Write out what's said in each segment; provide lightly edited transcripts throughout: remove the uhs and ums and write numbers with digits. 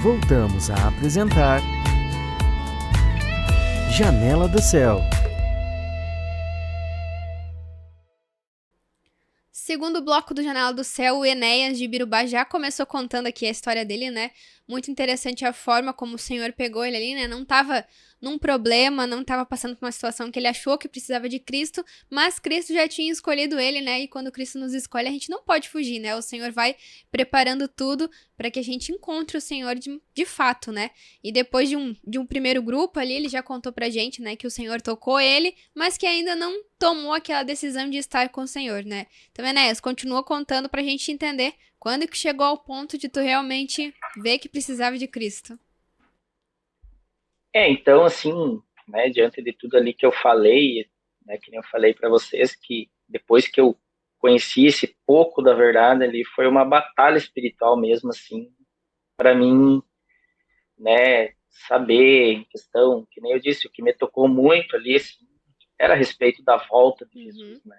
Voltamos a apresentar Janela do Céu. Segundo bloco do Janela do Céu, o Enéas de Birubá já começou contando aqui a história dele, né? Muito interessante a forma como o Senhor pegou ele ali, né? Não tava num problema, não tava passando por uma situação que ele achou que precisava de Cristo, mas Cristo já tinha escolhido ele, né? E quando Cristo nos escolhe, a gente não pode fugir, né? O Senhor vai preparando tudo para que a gente encontre o Senhor de fato, né? E depois de um primeiro grupo ali, ele já contou pra gente, né, que o Senhor tocou ele, mas que ainda não tomou aquela decisão de estar com o Senhor, né? Então, Enéas, continua contando pra gente entender quando que chegou ao ponto de tu realmente ver que precisava de Cristo. Então, assim, né, diante de tudo ali que eu falei, né, que nem eu falei para vocês, que depois que eu conheci esse pouco da verdade ali, foi uma batalha espiritual mesmo, assim, para mim, né, saber em questão, que nem eu disse, o que me tocou muito ali, assim, era a respeito da volta de Jesus, né,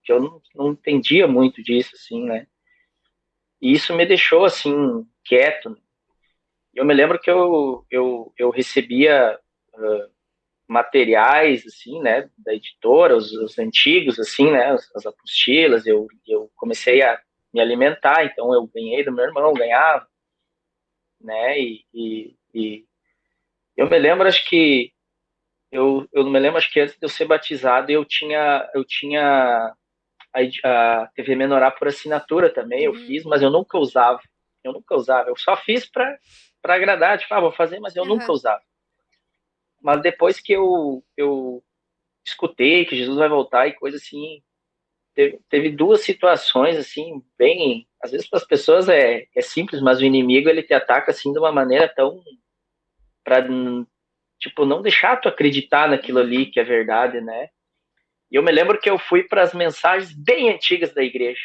que eu não entendia muito disso, assim, né, e isso me deixou, assim, quieto, né? Eu me lembro que eu recebia materiais, assim, né, da editora, os antigos, assim, né, as apostilas, eu comecei a me alimentar, então eu ganhei do meu irmão, ganhava, né, e eu me lembro, acho que, eu me lembro, acho que antes de eu ser batizado, eu tinha a TV Menorá por assinatura também, eu Uhum, fiz, mas eu nunca usava, eu só fiz para agradar, tipo, vou fazer, mas eu nunca aham. usava. Mas depois que eu escutei que Jesus vai voltar e coisa assim, teve duas situações assim, bem, às vezes para as pessoas é simples, mas o inimigo ele te ataca assim de uma maneira tão para tipo não deixar tu acreditar naquilo ali Uhum. que é verdade, né? E eu me lembro que eu fui para as mensagens bem antigas da igreja.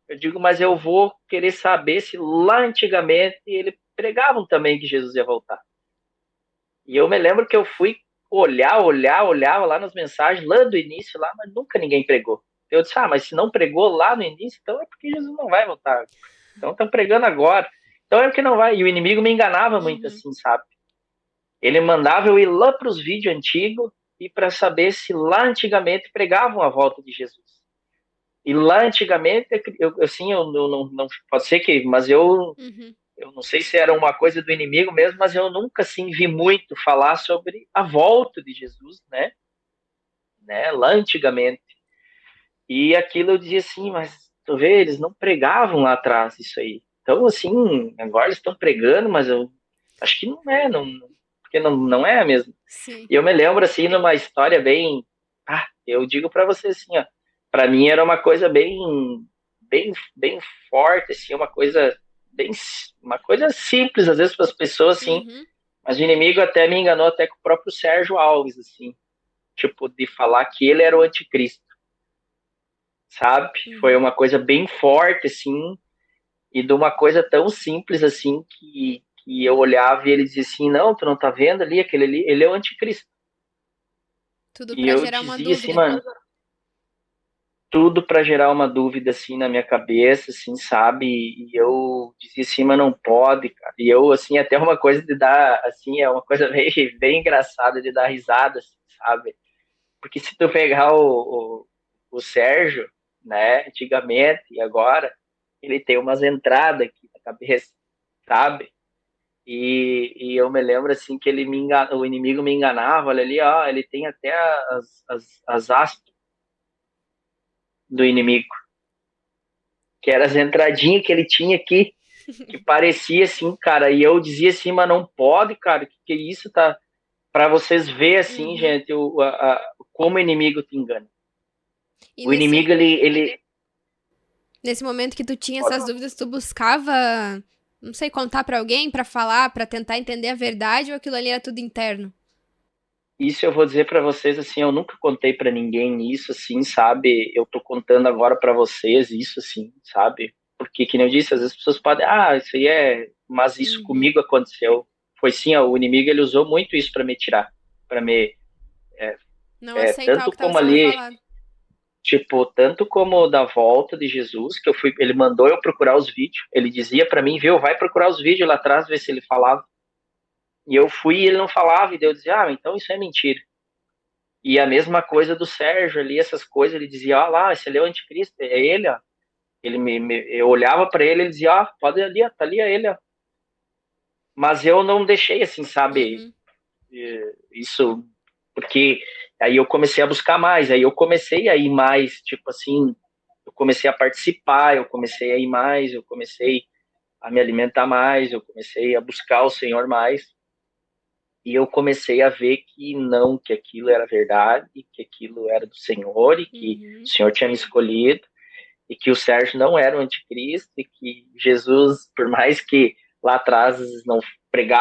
Eu digo, mas eu vou querer saber se lá antigamente eles pregavam também que Jesus ia voltar. E eu me lembro que eu fui olhava lá nas mensagens, lá do início, lá, mas nunca ninguém pregou. Eu disse, mas se não pregou lá no início, então é porque Jesus não vai voltar. Então estão pregando agora. Então é porque não vai. E o inimigo me enganava muito Uhum. assim, sabe? Ele mandava eu ir lá para os vídeos antigos e para saber se lá antigamente pregavam a volta de Jesus. E lá antigamente, assim, eu não pode ser que, mas Uhum. eu não sei se era uma coisa do inimigo mesmo, mas eu nunca assim vi muito falar sobre a volta de Jesus, né, lá antigamente. E aquilo eu dizia assim, mas tu vê, eles não pregavam lá atrás isso aí. Então, assim, agora eles estão pregando, mas eu acho que não é, não, porque não é mesmo. Sim. E eu me lembro, assim, numa história bem. Eu digo para você assim, ó, para mim era uma coisa bem forte, assim, bem, uma coisa simples, às vezes, para as pessoas, assim, Uhum. mas o inimigo até me enganou até com o próprio Sérgio Alves, assim, tipo, de falar que ele era o anticristo, sabe? Foi Uhum. uma coisa bem forte, assim, e de uma coisa tão simples, assim, que eu olhava e ele dizia assim, não, tu não tá vendo ali, aquele ali, ele é o anticristo. Tudo E pra eu gerar uma dizia assim, dúvida. mano, tudo para gerar uma dúvida, assim, na minha cabeça, assim, sabe? E eu dizia assim, mas não pode, cara. E eu, assim, até uma coisa de dar, assim, é uma coisa bem engraçada de dar risada, assim, sabe? Porque se tu pegar o Sérgio, né, antigamente e agora, ele tem umas entradas aqui na cabeça, sabe? E eu me lembro assim que o inimigo me enganava, olha ali, ó, ele tem até as aspas do inimigo, que eram as entradinhas que ele tinha aqui, que parecia assim, cara, e eu dizia assim, mas não pode, cara, que isso tá, para vocês ver assim, Uhum. gente, como o inimigo te engana. E O inimigo, nesse momento que tu tinha essas dúvidas, tu buscava, não sei, contar pra alguém, pra falar, pra tentar entender a verdade ou aquilo ali era tudo interno? isso eu vou dizer para vocês assim, eu nunca contei para ninguém isso assim, sabe? Eu tô contando agora para vocês isso assim, sabe? Porque que nem eu disse, às vezes as pessoas podem, isso aí mas isso Uhum. comigo aconteceu. Foi sim, ó, o inimigo ele usou muito isso para me tirar, para me Não aceitar o tanto que estava como sendo ali falado. Tipo, tanto como da volta de Jesus, que ele mandou eu procurar os vídeos. Ele dizia para mim, viu, vai procurar os vídeos lá atrás, ver se ele falava. E eu fui e ele não falava, e daí eu dizia, então isso é mentira. E a mesma coisa do Sérgio ali, essas coisas, ele dizia, lá, esse ali é o anticristo, é ele, ó. Eu olhava para ele, ele dizia, pode ali, ó, tá ali, é ele, ó. Mas eu não deixei, assim, sabe, Uhum. isso, porque aí eu comecei a buscar mais, aí eu comecei a ir mais, tipo assim, eu comecei a participar, eu comecei a ir mais, eu comecei a me alimentar mais, eu comecei a buscar o Senhor mais, e eu comecei a ver que não, que aquilo era verdade, que aquilo era do Senhor, e que o Uhum. Senhor tinha me escolhido, e que o Sérgio não era o anticristo, e que Jesus, por mais que lá atrás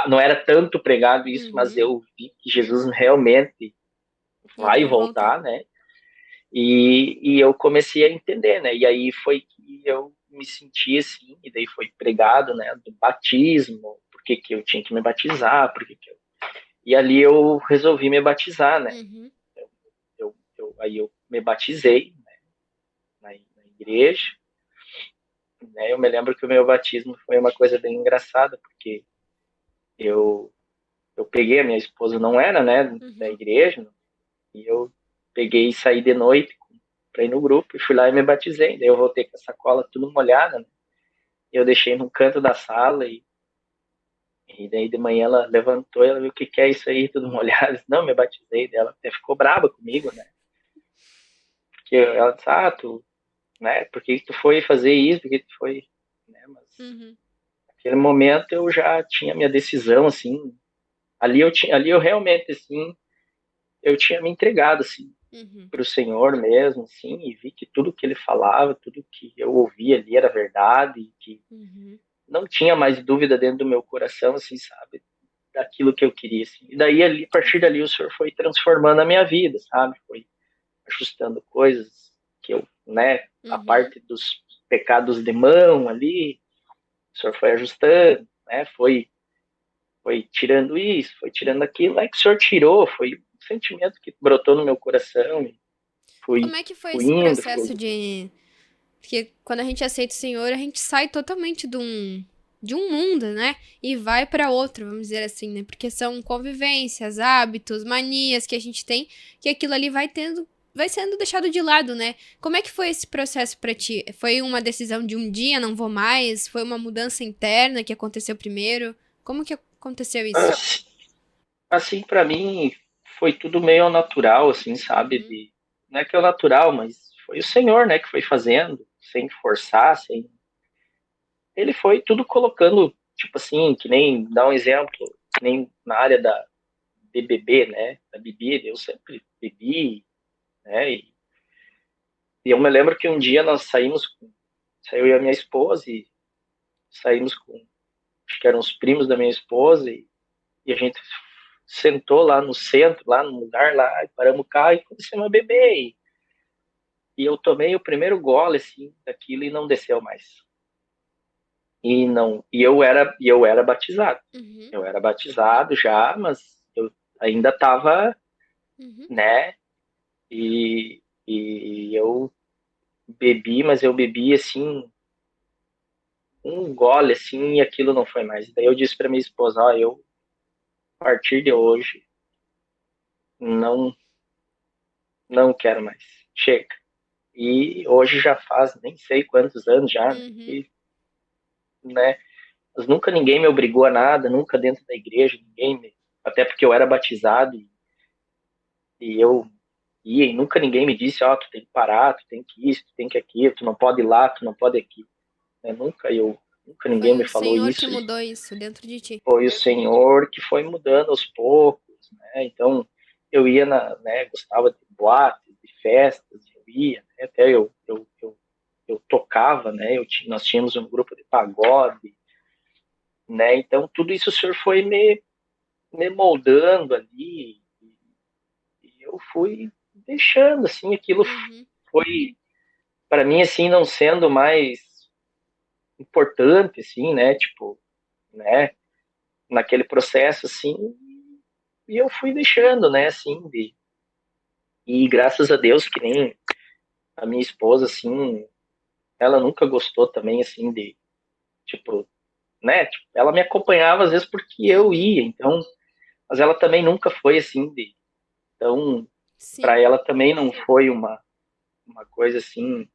não era tanto pregado isso, mas Uhum. eu vi que Jesus realmente vai Iria voltar. voltar, né? E eu comecei a entender, né? E aí foi que eu me senti assim, e daí foi pregado, né? Do batismo, por que que eu tinha que me batizar, por que que eu... E ali eu resolvi me batizar, né? Uhum. Aí eu me batizei, né? Na igreja, né? Eu me lembro que o meu batismo foi uma coisa bem engraçada, porque eu, eu peguei, a minha esposa não era, né? Da Uhum. igreja, e eu peguei e saí de noite para ir no grupo e fui lá e me batizei. Daí eu voltei com a sacola tudo molhada, né? E eu deixei no canto da sala e daí de manhã ela levantou e ela viu o que, que é isso aí, tudo molhado. Eu disse, não, me batizei dela. Até ficou braba comigo, né? Porque ela disse, tu, né? Por que tu foi fazer isso? Por que tu foi, né? Mas Uhum. naquele momento eu já tinha minha decisão, assim. Ali eu realmente, assim, eu tinha me entregado, assim, Uhum. para o Senhor mesmo, assim, e vi que tudo que ele falava, tudo que eu ouvia ali era verdade, e que Uhum. não tinha mais dúvida dentro do meu coração, assim, sabe, daquilo que eu queria, assim. E daí, ali, a partir Uhum. dali, o Senhor foi transformando a minha vida, sabe, foi ajustando coisas que eu, né, a Uhum. parte dos pecados de mão ali, o Senhor foi ajustando, né, foi tirando isso, foi tirando aquilo, é que o Senhor tirou, foi um sentimento que brotou no meu coração, e Como fui, é que foi fui esse indo, processo de. Porque quando a gente aceita o Senhor, a gente sai totalmente de um mundo, né? E vai pra outro, vamos dizer assim, né? Porque são convivências, hábitos, manias que a gente tem, que aquilo ali vai sendo deixado de lado, né? Como é que foi esse processo pra ti? Foi uma decisão de um dia, não vou mais? Foi uma mudança interna que aconteceu primeiro? Como que aconteceu isso? assim, para mim, foi tudo meio natural, assim, sabe? Uhum. Não é que é o natural, mas foi o Senhor, né, que foi fazendo, sem forçar, sem. Ele foi tudo colocando, tipo assim, que nem, dá um exemplo, que nem na área de beber, né, da bebida, eu sempre bebi, né, e eu me lembro que um dia nós saiu eu e a minha esposa, e saímos com, acho que eram os primos da minha esposa, e a gente sentou lá no centro, lá no lugar lá, e paramos o carro e começamos a beber. E eu tomei o primeiro gole assim daquilo e não desceu mais. E eu era batizado. Uhum. Eu era batizado já, mas eu ainda estava, Uhum. né? E eu bebi, mas eu bebi assim um gole assim e aquilo não foi mais. Daí eu disse para minha esposa, eu a partir de hoje não não quero mais. Chega. E hoje já faz nem sei quantos anos já, né? Uhum. E, né? Mas nunca ninguém me obrigou a nada, nunca dentro da igreja, até porque eu era batizado e eu ia e nunca ninguém me disse, tu tem que parar, tu tem que isso, tu tem que aquilo, tu não pode ir lá, tu não pode aqui. Né? Nunca ninguém Foi me o falou Senhor que isso. mudou isso dentro de ti. Foi o Senhor que foi mudando aos poucos, né? Então eu ia gostava de boates, de festas, eu ia, né? Até eu tocava, né? Nós tínhamos um grupo de pagode, né? Então tudo isso o Senhor foi me moldando ali e eu fui deixando assim aquilo Uhum. foi para mim assim não sendo mais importante assim, né, tipo, né, naquele processo assim, e eu fui deixando, né, assim, e graças a Deus que nem a minha esposa, assim, ela nunca gostou também, assim, de, tipo, né? Tipo, ela me acompanhava às vezes porque eu Uhum. ia, então, mas ela também nunca foi assim de, então, para Sim. ela também não foi uma coisa assim.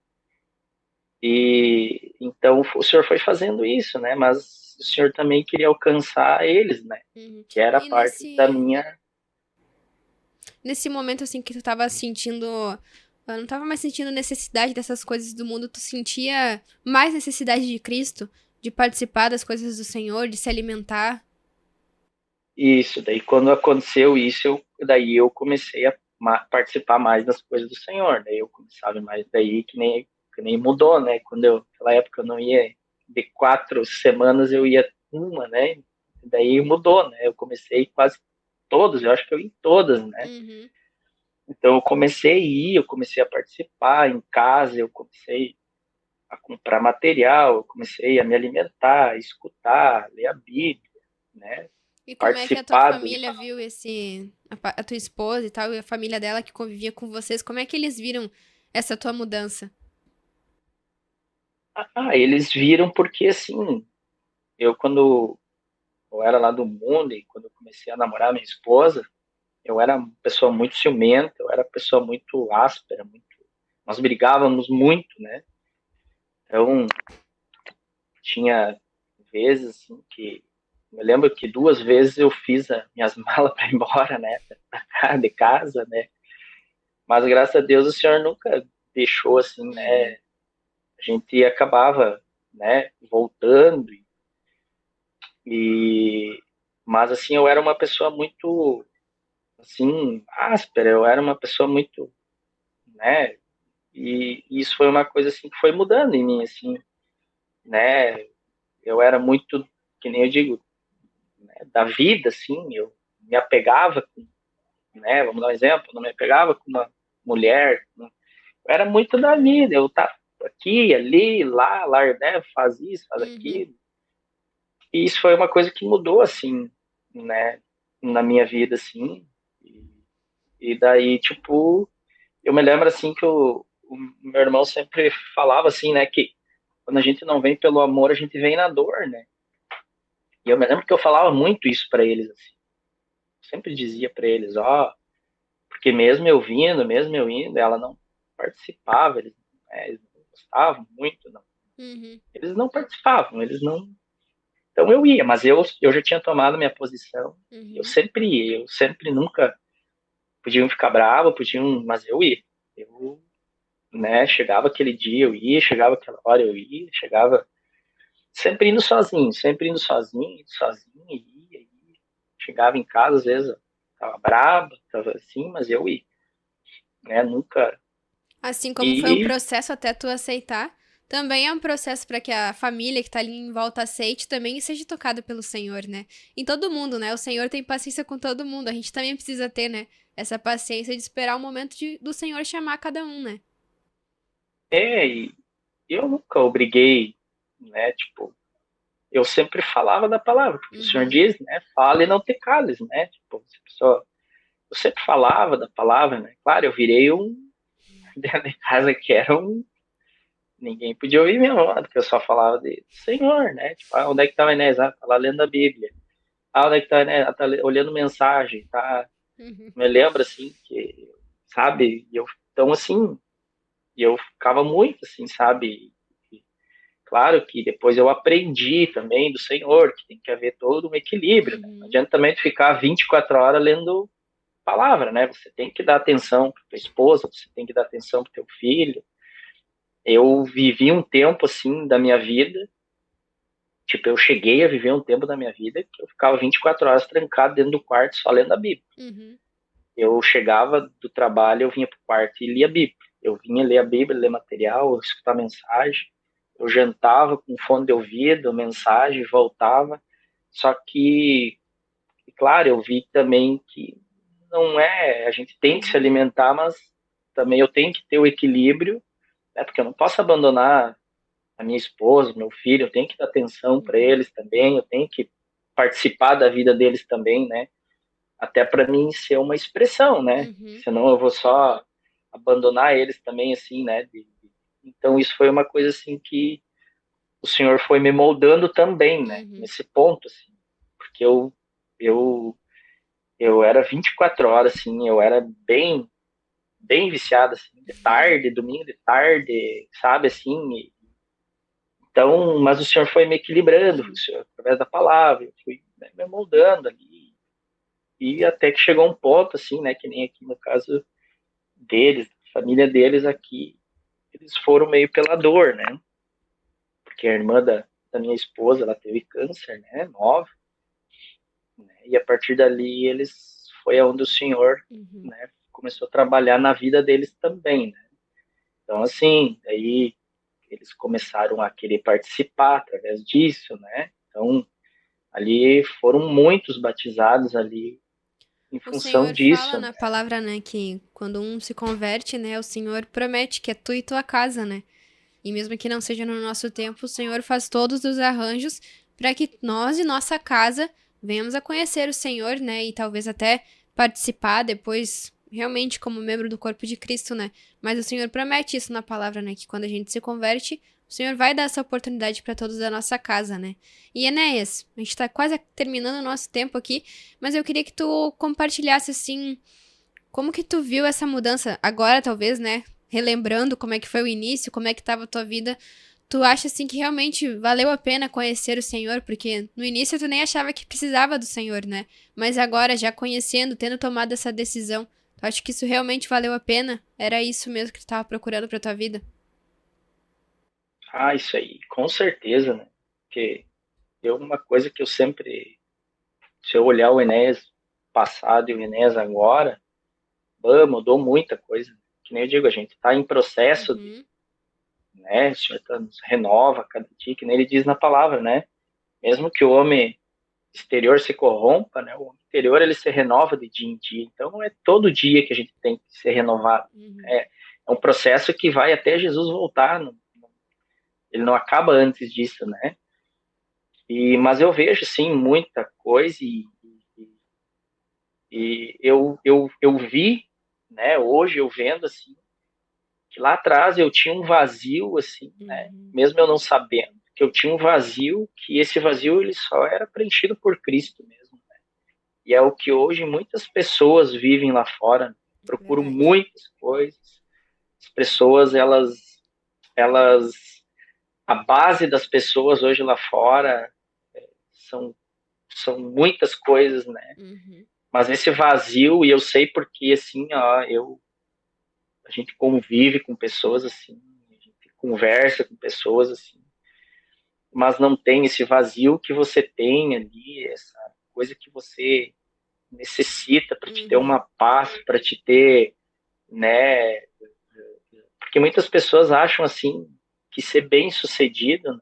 E então o senhor foi fazendo isso, né? Mas o senhor também queria alcançar eles, né? Uhum. Que era E parte da minha. nesse momento, assim, que tu tava sentindo. Não tava mais sentindo necessidade dessas coisas do mundo, tu sentia mais necessidade de Cristo, de participar das coisas do Senhor, de se alimentar. Isso, daí quando aconteceu isso, daí eu comecei a participar mais das coisas do Senhor, daí eu começava mais daí que nem mudou, né? Quando eu, naquela época eu não ia de 4 semanas, eu ia uma, né? Daí mudou, né? Eu comecei quase todas, eu acho que eu ia em todas, né? Uhum. Então eu comecei a ir, eu comecei a participar em casa, eu comecei a comprar material, eu comecei a me alimentar, a escutar, ler a Bíblia, né? E como é que a tua Participar do. família viu a tua esposa e tal, e a família dela que convivia com vocês, como é que eles viram essa tua mudança? Eles viram porque, assim, eu quando eu era lá do mundo e quando eu comecei a namorar minha esposa, eu era uma pessoa muito ciumenta, eu era uma pessoa muito áspera, muito. Nós brigávamos muito, né? Então, tinha vezes, assim, que. Eu lembro que 2 vezes eu fiz as minhas malas para ir embora, né? De casa, né? Mas graças a Deus o senhor nunca deixou, assim, né? Uhum. A gente acabava, né? Voltando e mas assim eu era uma pessoa muito assim áspera, eu era uma pessoa muito, né? E isso foi uma coisa assim que foi mudando em mim, assim, né? Eu era muito, que nem eu digo, né, da vida, assim, eu me apegava, né? Vamos dar um exemplo, eu não me apegava com uma mulher, né? Eu era muito da vida, eu tava aqui, ali, lá, né? Faz isso, faz Uhum. aquilo. E isso foi uma coisa que mudou, assim, né? Na minha vida, assim. E daí, tipo, eu me lembro assim que o meu irmão sempre falava assim, né, que quando a gente não vem pelo amor, a gente vem na dor, né? E eu me lembro que eu falava muito isso para eles, assim. Sempre dizia para eles, ó, porque mesmo eu indo, ela não participava, eles, né, eles não gostavam muito, não. Uhum. Eles não participavam, eles não. Então eu ia, mas eu já tinha tomado minha posição. Eu Uhum. sempre ia, eu sempre nunca podiam ficar bravos, podiam, mas eu ia. Eu, né, chegava aquele dia, eu ia, chegava aquela hora, eu ia, chegava sempre indo sozinho, ia. Chegava em casa, às vezes, tava brabo, tava assim, mas eu ia, né, nunca. Assim como foi um E processo até tu aceitar, também é um processo para que a família que tá ali em volta aceite também e seja tocada pelo Senhor, né? Em todo mundo, né? O Senhor tem paciência com todo mundo. A gente também precisa ter, né? Essa paciência de esperar o momento do Senhor chamar cada um, né? e eu nunca obriguei, né, tipo, eu sempre falava da palavra, porque o Senhor Uhum. diz, né, fala e não te cales, né, tipo, se a pessoa, eu sempre falava da palavra, né, claro, eu virei um, dentro de casa que era um. Ninguém podia ouvir minha voz, porque eu só falava de Senhor, né? Tipo, onde é que tá o Enéas? Ah, tá lá lendo a Bíblia. Ah, onde é que tá o Enéas? Ah, tá olhando mensagem, tá? Uhum. Me lembro, assim, que, sabe? Então, assim, eu ficava muito, assim, sabe? E, claro que depois eu aprendi também do Senhor, que tem que haver todo um equilíbrio, né? Não Uhum. adianta também tu ficar 24 horas lendo palavra, né? Você tem que dar atenção para tua esposa, você tem que dar atenção para teu filho. Eu vivi um tempo, assim, da minha vida. Tipo, eu cheguei a viver um tempo da minha vida que eu ficava 24 horas trancado dentro do quarto só lendo a Bíblia. Uhum. Eu chegava do trabalho, eu vinha pro quarto e lia a Bíblia. Eu vinha ler a Bíblia, ler material, escutar mensagem. Eu jantava com fone de ouvido, mensagem, voltava. Só que, claro, eu vi também que não é, a gente tem que se Uhum. alimentar, mas também eu tenho que ter o equilíbrio, né? Porque eu não posso abandonar a minha esposa, meu filho, eu tenho que dar atenção para Uhum. eles também, eu tenho que participar da vida deles também, né? Até para mim ser uma expressão, né? Uhum. Senão eu vou só, abandonar eles também, assim, né? Então isso foi uma coisa assim que o Senhor foi me moldando também, né? Uhum. Nesse ponto, assim, porque eu eu era 24 horas, assim, eu era bem viciado, assim, de tarde, domingo de tarde, sabe, assim. Então, mas o Senhor foi me equilibrando, o Uhum. Senhor, através da palavra, eu fui, né, me moldando ali, e até que chegou um ponto, assim, né, que nem aqui no caso deles, família deles aqui, eles foram meio pela dor, né, porque a irmã da minha esposa, ela teve câncer, né, nova, né, e a partir dali foi aonde o Senhor, Uhum. né, começou a trabalhar na vida deles também, né. Então, assim, aí eles começaram a querer participar através disso, né, então ali foram muitos batizados ali em O função Senhor fala disso, na né. palavra, né, que quando um se converte, né, o Senhor promete que é tu e tua casa, né? E mesmo que não seja no nosso tempo, o Senhor faz todos os arranjos para que nós e nossa casa venhamos a conhecer o Senhor, né? E talvez até participar depois, realmente, como membro do corpo de Cristo, né? Mas o Senhor promete isso na palavra, né? Que quando a gente se converte, o Senhor vai dar essa oportunidade para todos da nossa casa, né? E Enéas, a gente tá quase terminando o nosso tempo aqui, mas eu queria que tu compartilhasse, assim, como que tu viu essa mudança agora, talvez, né? Relembrando como é que foi o início, como é que estava a tua vida, tu acha assim que realmente valeu a pena conhecer o Senhor? Porque no início tu nem achava que precisava do Senhor, né? Mas agora, já conhecendo, tendo tomado essa decisão, tu acha que isso realmente valeu a pena? Era isso mesmo que tu estava procurando pra tua vida? Ah, isso aí, com certeza, né, porque eu uma coisa que eu sempre, se eu olhar o Enéas passado e o Enéas agora, mudou muita coisa, que nem eu digo, a gente está em processo de, Uhum, né, o Senhor nos renova cada dia, que nem ele diz na palavra, né, mesmo que o homem exterior se corrompa, né, o homem interior ele se renova de dia em dia, então não é todo dia que a gente tem que ser renovado, uhum, é um processo que vai até Jesus voltar, ele não acaba antes disso, né, mas eu vejo, sim, muita coisa e eu vi, né, hoje eu vendo, assim, que lá atrás eu tinha um vazio, assim, né, uhum. mesmo eu não sabendo, que eu tinha um vazio, que esse vazio ele só era preenchido por Cristo mesmo. E é o que hoje muitas pessoas vivem lá fora, né? Procuram Verdade. muitas coisas. As pessoas, elas, a base das pessoas hoje lá fora são, são muitas coisas, né? Uhum, Mas esse vazio, e eu sei porque, assim, ó, a gente convive com pessoas assim, a gente conversa com pessoas assim, mas não tem esse vazio que você tem ali, essa coisa que você necessita para te ter uhum. uma paz, para te ter, né? Porque muitas pessoas acham assim que ser bem sucedido, né?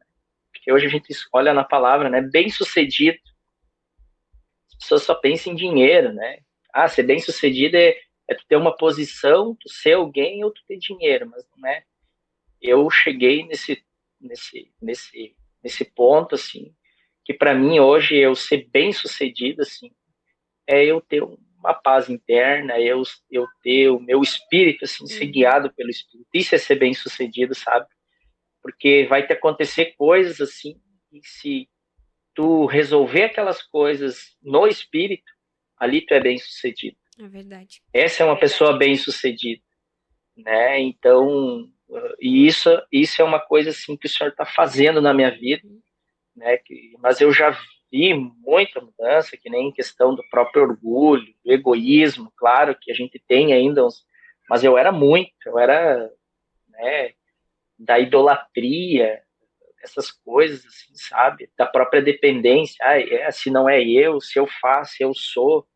Porque hoje a gente olha na palavra, né? Bem sucedido, as pessoas só pensam em dinheiro, né? Ah, ser bem sucedido é tu ter uma posição, tu ser alguém ou tu ter dinheiro, mas não é. Eu cheguei nesse ponto assim que para mim hoje eu ser bem sucedido assim é eu ter uma paz interna, eu ter o meu espírito assim ser Uhum. guiado pelo espírito. Isso é ser bem sucedido, sabe? Porque vai te acontecer coisas assim e se tu resolver aquelas coisas no espírito, ali tu é bem sucedido. É verdade. Essa é uma pessoa bem sucedida, né? Então, e isso é uma coisa assim que o Senhor está fazendo na minha vida, Uhum. né? Mas eu já vi muita mudança, que nem em questão do próprio orgulho, do egoísmo, claro que a gente tem ainda uns, mas eu era, né, da idolatria, essas coisas, assim, sabe? Da própria dependência, se não é eu, se eu faço, eu sou.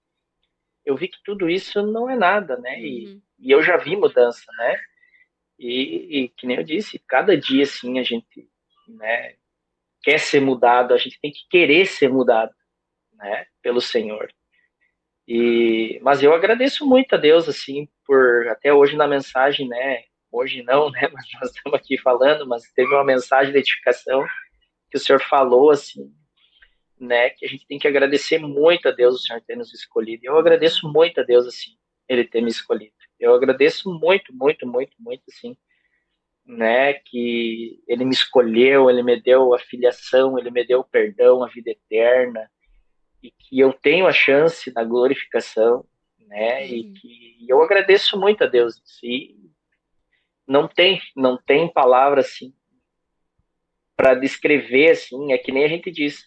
Eu vi que tudo isso não é nada, né? Uhum. E eu já vi mudança, né? E que nem eu disse, cada dia, assim, a gente, né, quer ser mudado, a gente tem que querer ser mudado, né, pelo Senhor. Mas eu agradeço muito a Deus, assim, por até hoje na mensagem, né, hoje não, né, mas nós estamos aqui falando, mas teve uma mensagem de edificação que o Senhor falou, assim, né, que a gente tem que agradecer muito a Deus, o Senhor ter nos escolhido. Eu Uhum. agradeço muito a Deus, assim, Ele ter me escolhido. Eu agradeço muito, muito, muito, muito, assim, né, que ele me escolheu, ele me deu a filiação, ele me deu o perdão, a vida eterna, e que eu tenho a chance da glorificação, né, e Uhum. que eu agradeço muito a Deus. E não tem palavra assim para descrever assim, é que nem a gente diz,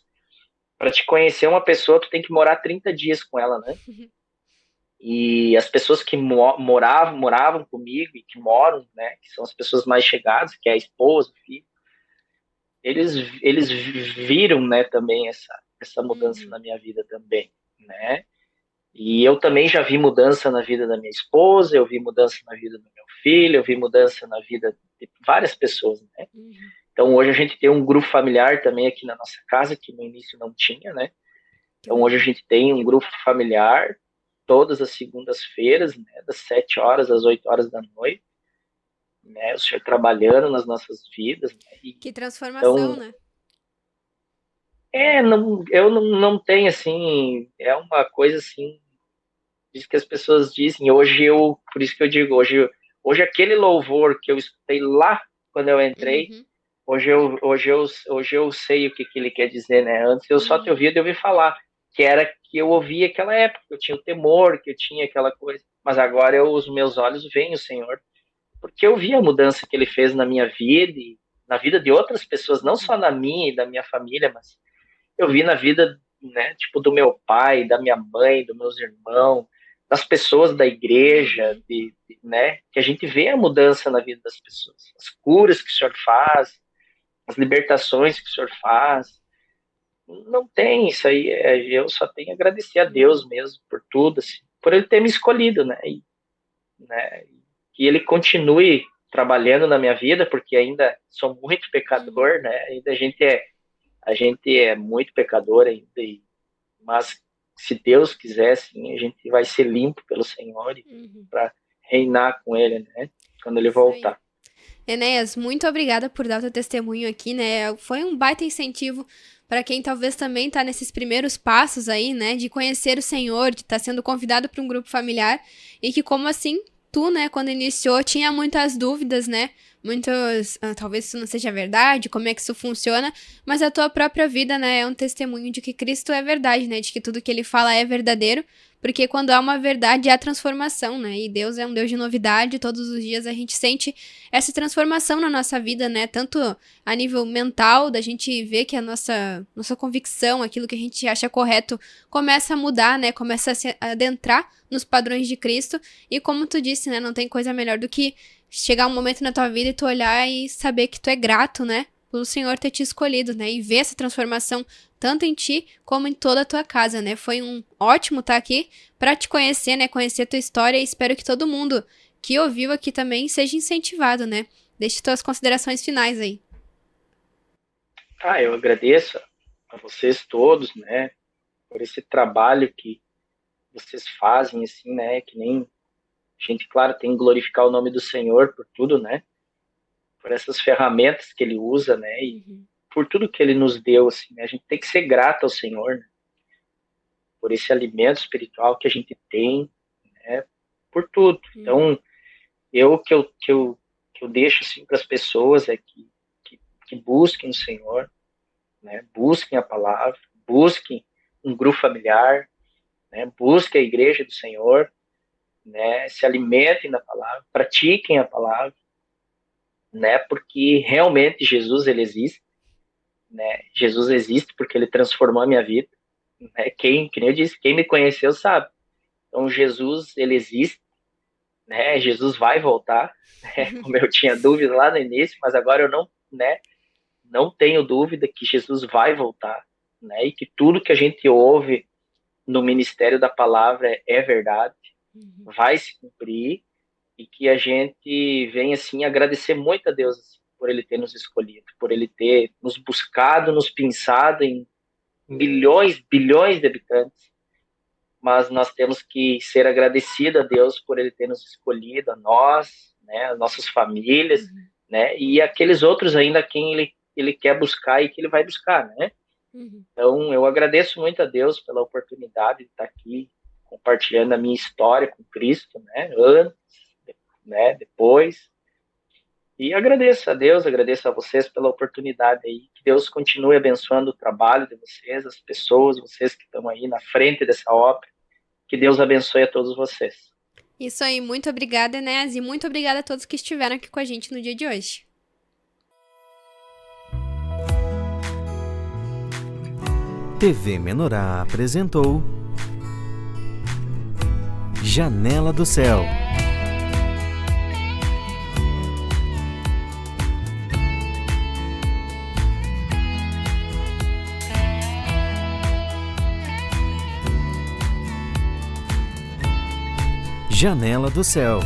para te conhecer uma pessoa tu tem que morar 30 dias com ela, né? E as pessoas que moravam comigo e que moram, né, que são as pessoas mais chegadas, que é a esposa, o filho, eles eles viram, né, também essa mudança Uhum. na minha vida também, né? E eu também já vi mudança na vida da minha esposa, eu vi mudança na vida do meu filho, eu vi mudança na vida de várias pessoas, né? Uhum. Então hoje a gente tem um grupo familiar também aqui na nossa casa, que no início não tinha, né? Que Então hoje a legal. gente tem um grupo familiar todas as segundas-feiras, né, das 7 horas às 8 horas da noite, né? O Senhor trabalhando nas nossas vidas, né? E, Que transformação, então, né? não, eu não tenho assim, é uma coisa assim, diz que as pessoas dizem, hoje por isso que eu digo, hoje aquele louvor que eu escutei lá quando eu entrei, Uhum. hoje eu sei o que ele quer dizer, né? Antes eu só te Uhum. ouvia de ouvir falar, que era que eu ouvia aquela época, que eu tinha o temor, que eu tinha aquela coisa, mas agora os meus olhos veem o Senhor, porque eu vi a mudança que ele fez na minha vida e na vida de outras pessoas, não Uhum. só na minha e da minha família, mas eu vi na vida, né, tipo, do meu pai, da minha mãe, dos meus irmãos, das pessoas da igreja, Uhum. né, que a gente vê a mudança na vida das pessoas, as curas que o Senhor faz, as libertações que o Senhor faz. Não tem isso aí, eu só tenho a agradecer a Uhum. Deus mesmo por tudo, assim, por ele ter me escolhido, né, que ele continue trabalhando na minha vida, porque ainda sou muito Uhum. pecador, né, ainda a gente é muito pecador ainda, mas se Deus quiser, sim, a gente vai ser limpo pelo Senhor Uhum. para reinar com Ele, né? Quando Ele Isso aí. voltar. Enéas, muito obrigada por dar o teu testemunho aqui, né? Foi um baita incentivo para quem talvez também tá nesses primeiros passos aí, né, de conhecer o Senhor, de estar sendo convidado para um grupo familiar e que como assim tu, né, quando iniciou, tinha muitas dúvidas, né? Muitos, talvez isso não seja verdade, como é que isso funciona, mas a tua própria vida, né, é um testemunho de que Cristo é verdade, né, de que tudo que ele fala é verdadeiro, porque quando há uma verdade há transformação, né? E Deus é um Deus de novidade, todos os dias a gente sente essa transformação na nossa vida, né? Tanto a nível mental, da gente ver que a nossa convicção, aquilo que a gente acha correto, começa a mudar, né? Começa a se adentrar nos padrões de Cristo. E como tu disse, né? Não tem coisa melhor do que chegar um momento na tua vida e tu olhar e saber que tu é grato, né? Pelo Senhor ter te escolhido, né? E ver essa transformação tanto em ti como em toda a tua casa, né? Foi um ótimo estar aqui para te conhecer, né? Conhecer a tua história e espero que todo mundo que ouviu aqui também seja incentivado, né? Deixe tuas considerações finais aí. Eu agradeço a vocês todos, né? Por esse trabalho que vocês fazem, assim, né? Que nem a gente, claro, tem que glorificar o nome do Senhor por tudo, né? Por essas ferramentas que Ele usa, né? E Uhum. por tudo que Ele nos deu, assim, né? A gente tem que ser grato ao Senhor, né? Por esse alimento espiritual que a gente tem, né? Por tudo. Uhum. Então, que eu deixo assim para as pessoas é que busquem o Senhor, né? Busquem a palavra, busquem um grupo familiar, né? Busquem a igreja do Senhor, né? Se alimentem da palavra, pratiquem a palavra, né? Porque realmente Jesus ele existe, né? Jesus existe porque ele transformou a minha vida, né? Que nem eu disse, quem me conheceu sabe. Então Jesus ele existe, né? Jesus vai voltar, né? Como eu tinha dúvida lá no início, mas agora eu não, né? Não tenho dúvida que Jesus vai voltar, né? E que tudo que a gente ouve no ministério da palavra é verdade, Uhum. vai se cumprir e que a gente vem assim agradecer muito a Deus assim, por Ele ter nos escolhido, por Ele ter nos buscado, nos pensado em milhões, bilhões de habitantes, mas nós temos que ser agradecidos a Deus por Ele ter nos escolhido, a nós, né, as nossas famílias, Uhum. né, e aqueles outros ainda a quem Ele quer buscar e que Ele vai buscar, né? Uhum. Então, eu agradeço muito a Deus pela oportunidade de estar aqui compartilhando a minha história com Cristo, né? Antes, né? Depois. E agradeço a Deus, agradeço a vocês pela oportunidade aí. Que Deus continue abençoando o trabalho de vocês, as pessoas, vocês que estão aí na frente dessa obra. Que Deus abençoe a todos vocês. Isso aí, muito obrigada, Enéas, e muito obrigada a todos que estiveram aqui com a gente no dia de hoje. TV Menorá apresentou Janela do Céu. Janela do Céu.